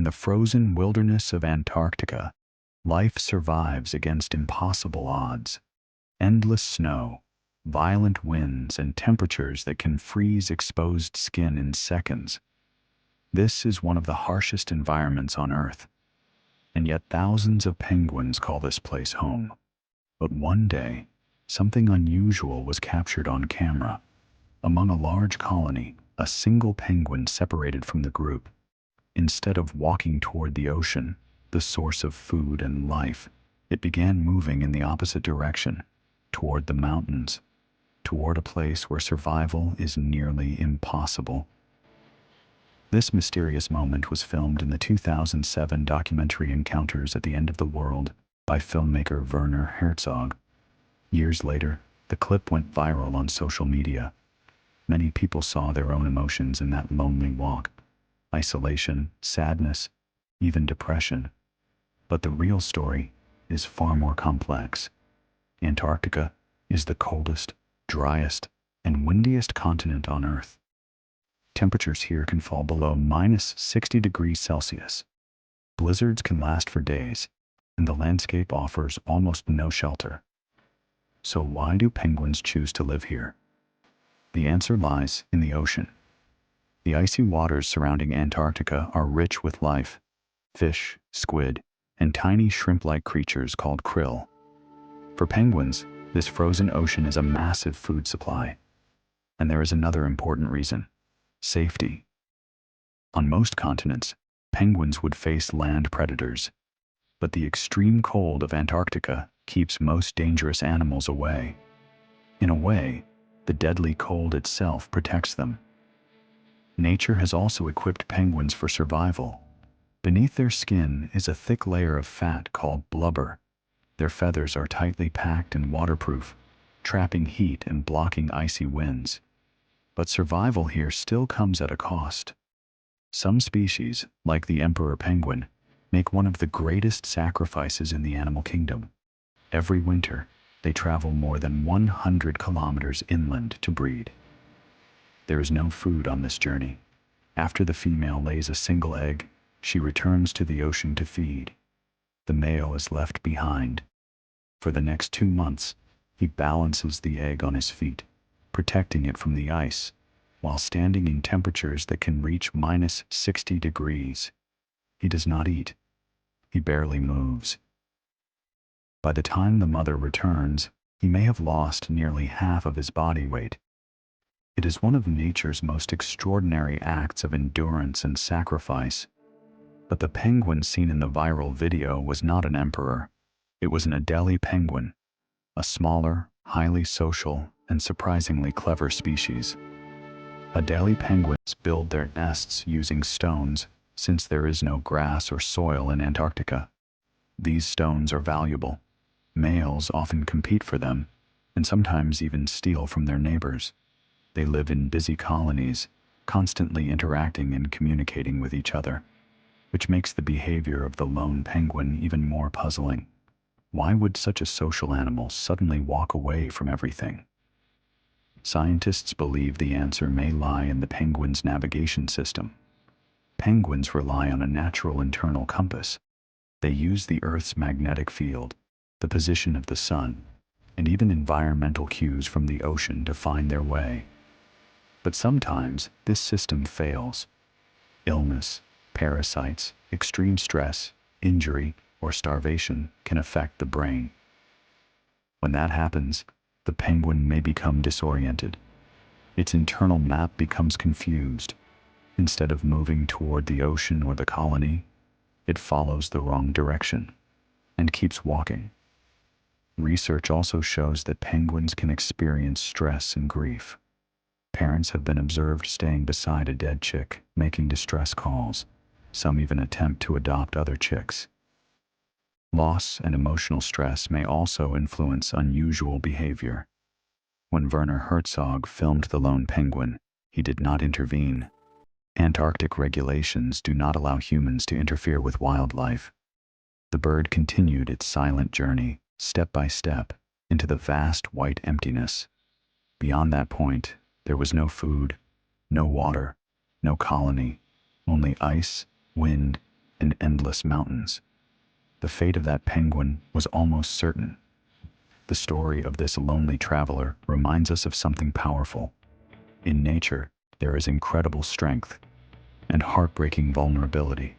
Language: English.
the frozen wilderness of Antarctica, life survives against impossible odds. Endless snow, violent winds, and temperatures that can freeze exposed skin in seconds. This is one of the harshest environments on Earth, and yet thousands of penguins call this place home. But one day, something unusual was captured on camera. Among a large colony, a single penguin separated from the group. Instead of walking toward the ocean, the source of food and life, it began moving in the opposite direction, toward the mountains, toward a place where survival is nearly impossible. This mysterious moment was filmed in the 2007 documentary Encounters at the End of the World by filmmaker Werner Herzog. Years later, the clip went viral on social media. Many people saw their own emotions in that lonely walk: isolation, sadness, even depression. But the real story is far more complex. Antarctica is the coldest, driest, and windiest continent on Earth. Temperatures here can fall below -60 degrees Celsius. Blizzards can last for days, and the landscape offers almost no shelter. So why do penguins choose to live here? The answer lies in the ocean. The icy waters surrounding Antarctica are rich with life: fish, squid, and tiny shrimp-like creatures called krill. For penguins, this frozen ocean is a massive food supply. And there is another important reason: safety. On most continents, penguins would face land predators, but the extreme cold of Antarctica keeps most dangerous animals away. In a way, the deadly cold itself protects them. Nature has also equipped penguins for survival. Beneath their skin is a thick layer of fat called blubber. Their feathers are tightly packed and waterproof, trapping heat and blocking icy winds. But survival here still comes at a cost. Some species, like the emperor penguin, make one of the greatest sacrifices in the animal kingdom. Every winter, they travel more than 100 kilometers inland to breed. There is no food on this journey. After the female lays a single egg, she returns to the ocean to feed. The male is left behind. For the next 2 months, he balances the egg on his feet, protecting it from the ice, while standing in temperatures that can reach -60 degrees. He does not eat. He barely moves. By the time the mother returns, he may have lost nearly half of his body weight. It is one of nature's most extraordinary acts of endurance and sacrifice. But the penguin seen in the viral video was not an emperor. It was an Adelie penguin, a smaller, highly social, and surprisingly clever species. Adelie penguins build their nests using stones, since there is no grass or soil in Antarctica. These stones are valuable. Males often compete for them, and sometimes even steal from their neighbors. They live in busy colonies, constantly interacting and communicating with each other, which makes the behavior of the lone penguin even more puzzling. Why would such a social animal suddenly walk away from everything? Scientists believe the answer may lie in the penguin's navigation system. Penguins rely on a natural internal compass. They use the Earth's magnetic field, the position of the sun, and even environmental cues from the ocean to find their way. But sometimes this system fails. Illness, parasites, extreme stress, injury, or starvation can affect the brain. When that happens, the penguin may become disoriented. Its internal map becomes confused. Instead of moving toward the ocean or the colony, it follows the wrong direction and keeps walking. Research also shows that penguins can experience stress and grief. Parents have been observed staying beside a dead chick, making distress calls. Some even attempt to adopt other chicks. Loss and emotional stress may also influence unusual behavior. When Werner Herzog filmed the lone penguin, he did not intervene. Antarctic regulations do not allow humans to interfere with wildlife. The bird continued its silent journey, step by step, into the vast white emptiness. Beyond that point, there was no food, no water, no colony, only ice, wind, and endless mountains. The fate of that penguin was almost certain. The story of this lonely traveler reminds us of something powerful. In nature, there is incredible strength and heartbreaking vulnerability.